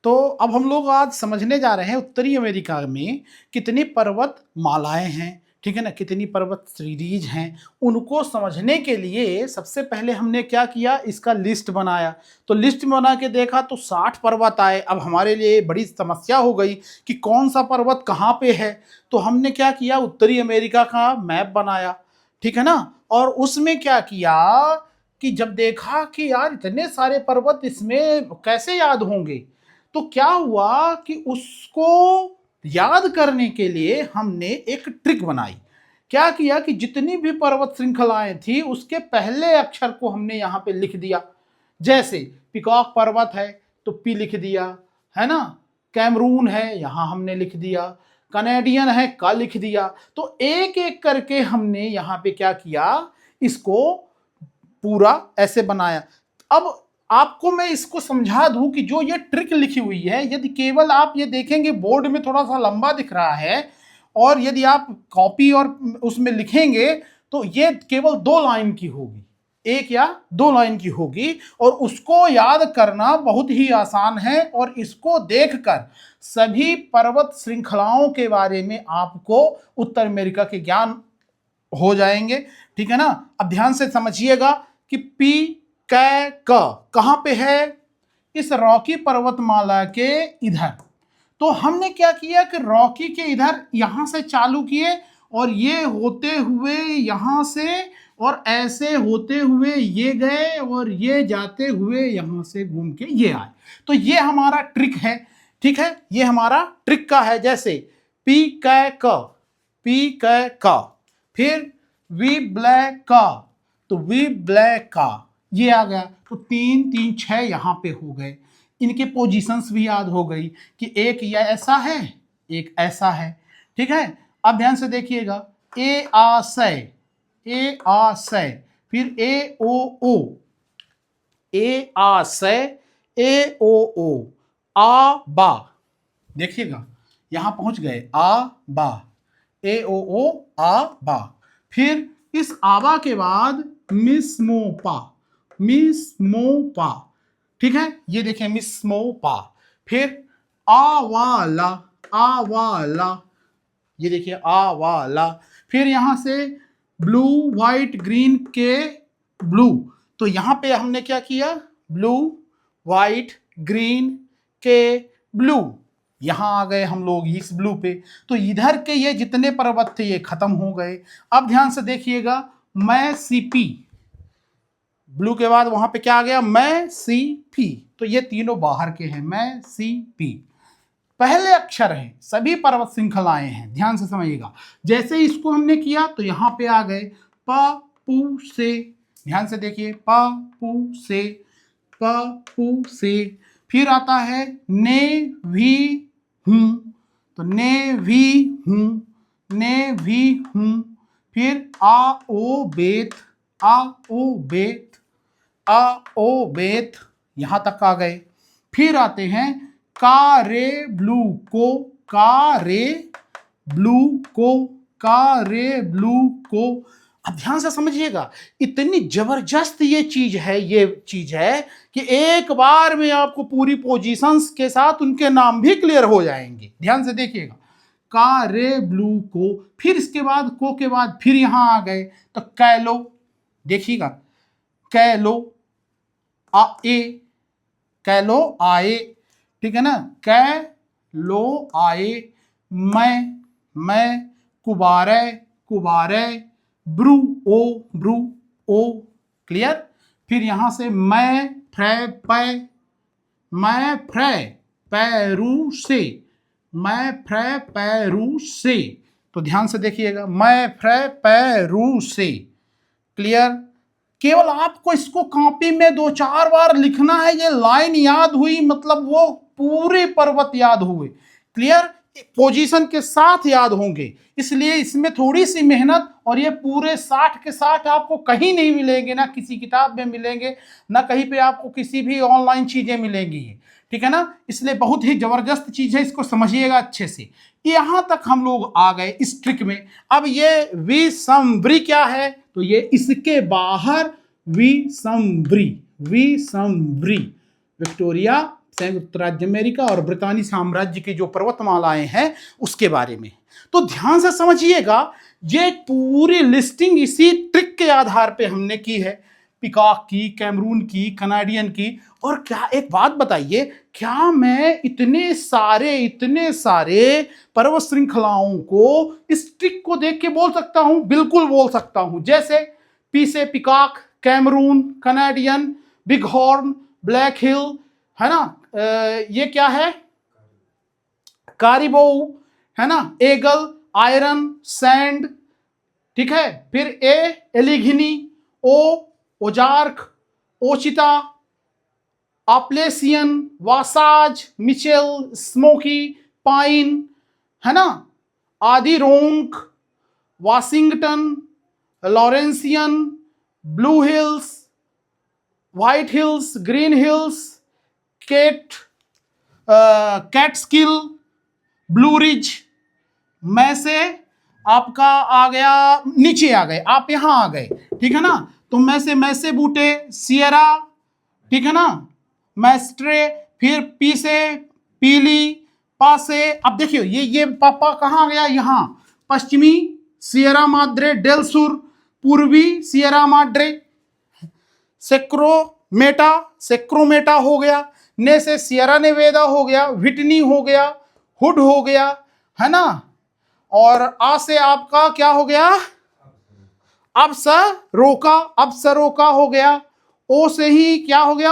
तो अब हम लोग आज समझने जा रहे हैं उत्तरी अमेरिका में कितनी पर्वत मालाएं हैं, ठीक है ना, कितनी पर्वत सीरीज हैं। उनको समझने के लिए सबसे पहले हमने क्या किया, इसका लिस्ट बनाया। तो लिस्ट बना के देखा तो 60 पर्वत आए। अब हमारे लिए बड़ी समस्या हो गई कि कौन सा पर्वत कहाँ पे है। तो हमने क्या किया, उत्तरी अमेरिका का मैप बनाया, ठीक है ना। और उसमें क्या किया कि जब देखा कि यार इतने सारे पर्वत इसमें कैसे याद होंगे, तो क्या हुआ कि उसको याद करने के लिए हमने एक ट्रिक बनाई। क्या किया कि जितनी भी पर्वत श्रृंखलाएं थी उसके पहले अक्षर को हमने यहां पे लिख दिया। जैसे पिकॉक पर्वत है तो पी लिख दिया, है ना। कैमरून है, यहां हमने लिख दिया। कनेडियन है, का लिख दिया। तो एक एक करके हमने यहां पे क्या किया, इसको पूरा ऐसे बनाया। अब आपको मैं इसको समझा दूं कि जो ये ट्रिक लिखी हुई है, यदि केवल आप ये देखेंगे बोर्ड में थोड़ा सा लंबा दिख रहा है, और यदि आप कॉपी और उसमें लिखेंगे तो ये केवल 2 लाइन की होगी, 1 या 2 लाइन की होगी, और उसको याद करना बहुत ही आसान है। और इसको देखकर सभी पर्वत श्रृंखलाओं के बारे में आपको उत्तर अमेरिका के ज्ञान हो जाएंगे, ठीक है ना। अब ध्यान से समझिएगा कि पी कै क कहां पे है, इस रॉकी पर्वतमाला के इधर। तो हमने क्या किया कि रॉकी के इधर यहां से चालू किए, और ये होते हुए यहां से, और ऐसे होते हुए ये गए, और ये जाते हुए यहां से घूम के ये आए। तो ये हमारा ट्रिक है, ठीक है, ये हमारा ट्रिक का है। जैसे पी कै क, पी कै क, फिर वी ब्लैक का, तो वी ब्लैक का ये आ गया। तो 3 3 6 यहां पे हो गए। इनके पोजीशंस भी याद हो गई कि एक ये ऐसा है, एक ऐसा है, ठीक है। अब ध्यान से देखिएगा, ए आ सै, ए आ सै, फिर ए ओ ओ, ए आ सै, ए ओ ओ, आ बा। देखिएगा यहां पहुंच गए, आ बा, ए ओ ओ, आ बा। फिर इस आबा के बाद मिस मोपा, मिस मोपा, ठीक है, ये देखिए मिस मोपा। फिर आवाला, आवाला, ये देखिए आवाला। फिर यहां से ब्लू व्हाइट ग्रीन के ब्लू, तो यहां पे हमने क्या किया, ब्लू व्हाइट ग्रीन के ब्लू, यहां आ गए हम लोग इस ब्लू पे। तो इधर के ये जितने पर्वत थे ये खत्म हो गए। अब ध्यान से देखिएगा, मैं सीपी, ब्लू के बाद वहां पे क्या आ गया, मैं सी पी, तो ये तीनों बाहर के हैं, मैं सी पी पहले अक्षर हैं, सभी पर्वत श्रृंखलाएं हैं, ध्यान से समझिएगा। जैसे इसको हमने किया तो यहां पे आ गए प पू से, ध्यान से देखिए, प पू से, प पू से। फिर आता है ने भी हूं, तो ने भी हूं, ने भी हूं। फिर आ ओ बेत, आ ओ बेत, आ ओ बेत, यहां तक आ गए। फिर आते हैं का रे ब्लू को, का रे ब्लू को, का रे ब्लू को। अब ध्यान से समझिएगा, इतनी जबरदस्त ये चीज है, ये चीज है कि एक बार में आपको पूरी पोजीशंस के साथ उनके नाम भी क्लियर हो जाएंगे। ध्यान से देखिएगा, का रे ब्लू को, फिर इसके बाद को के बाद फिर यहां आ गए तो कैलो, देखिएगा कैलो, आ ए, कैलो आए, ठीक है ना, कै लो आए। मैं कुबारे, कुबारे, ब्रू ओ, ब्रू ओ, क्लियर। फिर यहां से मैं फ्रे पै, मैं फ्रे पैरू से, मैं फ्रे पैरू से। तो ध्यान से देखिएगा, मैं फ्रे पैरू से, क्लियर। केवल आपको इसको कॉपी में 2 4 बार लिखना है, ये लाइन याद हुई मतलब वो पूरे पर्वत याद हुए, क्लियर, पोजीशन के साथ याद होंगे। इसलिए इसमें थोड़ी सी मेहनत, और ये पूरे 60 के 60 आपको कहीं नहीं मिलेंगे, ना किसी किताब में मिलेंगे, ना कहीं पे आपको किसी भी ऑनलाइन चीजें मिलेंगी, ठीक है ना। इसलिए बहुत ही जबरदस्त चीज है, इसको समझिएगा अच्छे से। यहां तक हम लोग आ गए इस ट्रिक में। अब ये विसंवरी क्या है, तो ये इसके बाहर विसंवरी, विसंवरी, विक्टोरिया संयुक्त राज्य अमेरिका और ब्रितानी साम्राज्य की जो पर्वतमालाएं हैं उसके बारे में। तो ध्यान से समझिएगा, ये पूरी लिस्टिंग इसी ट्रिक के आधार पे हमने की है, पिकॉक की, कैमरून की, कनाडियन की। और क्या एक बात बताइए, क्या मैं इतने सारे पर्वत श्रृंखलाओं को इस ट्रिक को देख के बोल सकता हूं? बिल्कुल बोल सकता हूं। जैसे पी से peacock, Cameroon, Canadian, big horn, black hill, है ना, ये क्या है, कारिबो, है ना, एगल, आयरन, सैंड, ठीक है। फिर Allegheny, Ozark, Ouachita, Appalachian, Wasatch, Mitchell, Smoky, Pine, है ना, Adirondack, Washington, Laurentian, Blue Hills, White Hills, Green Hills, Catskill, Blue Ridge. में से आपका आ गया, नीचे आ गए आप, यहां आ गए, ठीक है ना। तो मैसे बूटे, सियरा, ठीक है ना, मैस्ट्रे, फिर पी से पीली, पा से, अब देखियो ये पापा कहां आ गया, यहां पश्चिमी सियरा माद्रे डेल सुर, पूर्वी सियरा माद्रे, सेक्रोमेटा हो गया, ने से सियरा नेवेदा हो गया, विटनी हो गया, हुड हो गया, है ना। और आ से आपका क्या हो गया, अब्सरोका हो गया। ओ से ही क्या हो गया,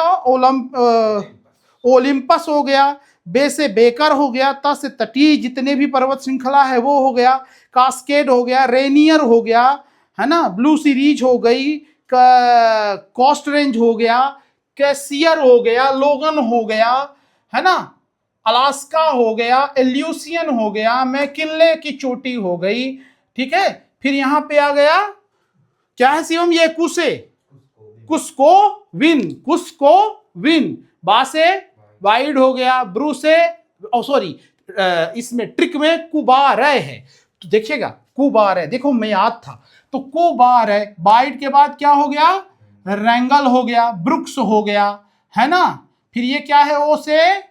ओलिम्पस हो गया। बे से बेकर हो गया। ता से तटीय जितने भी पर्वत श्रृंखला है वो हो गया। कास्केड हो गया, रेनियर हो गया, है ना, ब्लू सीरीज हो गई, कॉस्ट रेंज हो गया, कैसियर हो गया, लोगन हो गया, है ना, अलास्का हो गया, एल्यूसियन हो गया, मैकिनले की चोटी हो गई, ठीक है। फिर यहां पे आ गया क्या है शिवम, ये कुस्को विन, बा से वाइड हो गया, ब्रू से इसमें ट्रिक में कुबार है, तो देखिएगा कुबार है, देखो मैं याद था, तो कुबार है, बाइड के बाद क्या हो गया, रैंगल हो गया, ब्रुक्स हो गया, है ना। फिर ये क्या है, ओ से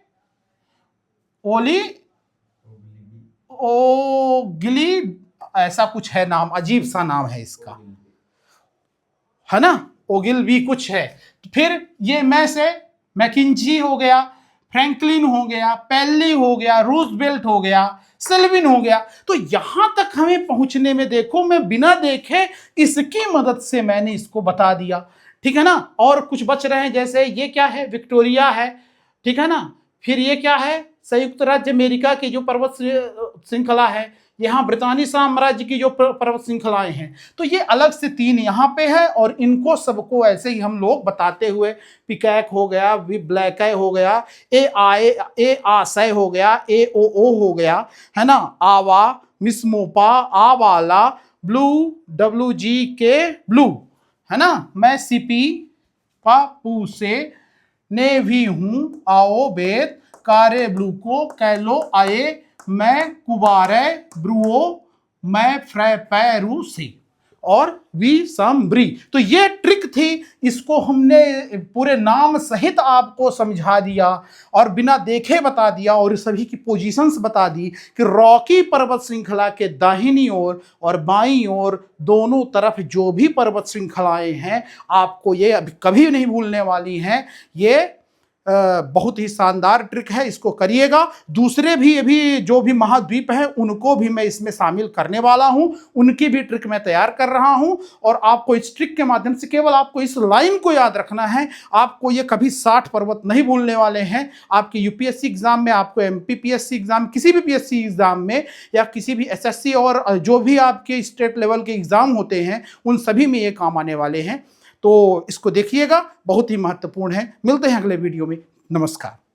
ओगिली, ऐसा कुछ है नाम, अजीब सा नाम है इसका, है ना, ओगिल भी कुछ है। फिर ये मैं से मैकिंजी हो गया, फ्रैंकलिन हो गया, पेल्ली हो गया, रूजवेल्ट हो गया, सेल्विन हो गया। तो यहां तक हमें पहुंचने में देखो, मैं बिना देखे इसकी मदद से मैंने इसको बता दिया, ठीक है ना। और कुछ बच रहे हैं, जैसे ये क्या है, विक्टोरिया है, ठीक है ना। फिर ये क्या है, संयुक्त राज्य अमेरिका की जो पर्वत श्रृंखला है, यहाँ ब्रितानी साम्राज्य की जो पर्वत श्रृंखलाएं हैं, तो ये अलग से 3 यहाँ पे है। और इनको सबको ऐसे ही हम लोग बताते हुए, पिकैक हो गया, ब्लैकै हो गया, ए आसय हो गया, ओ हो गया, है ना, आवा, मिसमोपा, आवाला, ब्लू, WGK ब्लू, है ना, मैं सीपी पापू से नेवी हूं, आओ बेत कारे ब्लू को कैलो आए, मैं कुबारे ब्रुओ, मैं फ्रैपैरू से, और वी सम्ब्री। तो ये ट्रिक थी, इसको हमने पूरे नाम सहित आपको समझा दिया और बिना देखे बता दिया, और सभी की पोजीशंस बता दी कि रॉकी पर्वत श्रृंखला के दाहिनी ओर और बाईं ओर दोनों तरफ जो भी पर्वत श्रृंखलाएं हैं, आपको ये अभी कभी नहीं भूलने वाली हैं। ये बहुत ही शानदार ट्रिक है, इसको करिएगा। दूसरे भी अभी जो भी महाद्वीप हैं उनको भी मैं इसमें शामिल करने वाला हूं, उनकी भी ट्रिक मैं तैयार कर रहा हूं। और आपको इस ट्रिक के माध्यम से केवल आपको इस लाइन को याद रखना है, आपको ये कभी 60 पर्वत नहीं भूलने वाले हैं। आपके यूपीएससी एग्जाम में, आपको एमपीपीएससी एग्जाम, किसी भी पीएससी एग्जाम में, या किसी भी एसएससी और जो भी आपके स्टेट लेवल के एग्जाम होते हैं, उन सभी में ये काम आने वाले हैं। तो इसको देखिएगा, बहुत ही महत्वपूर्ण है। मिलते हैं अगले वीडियो में, नमस्कार।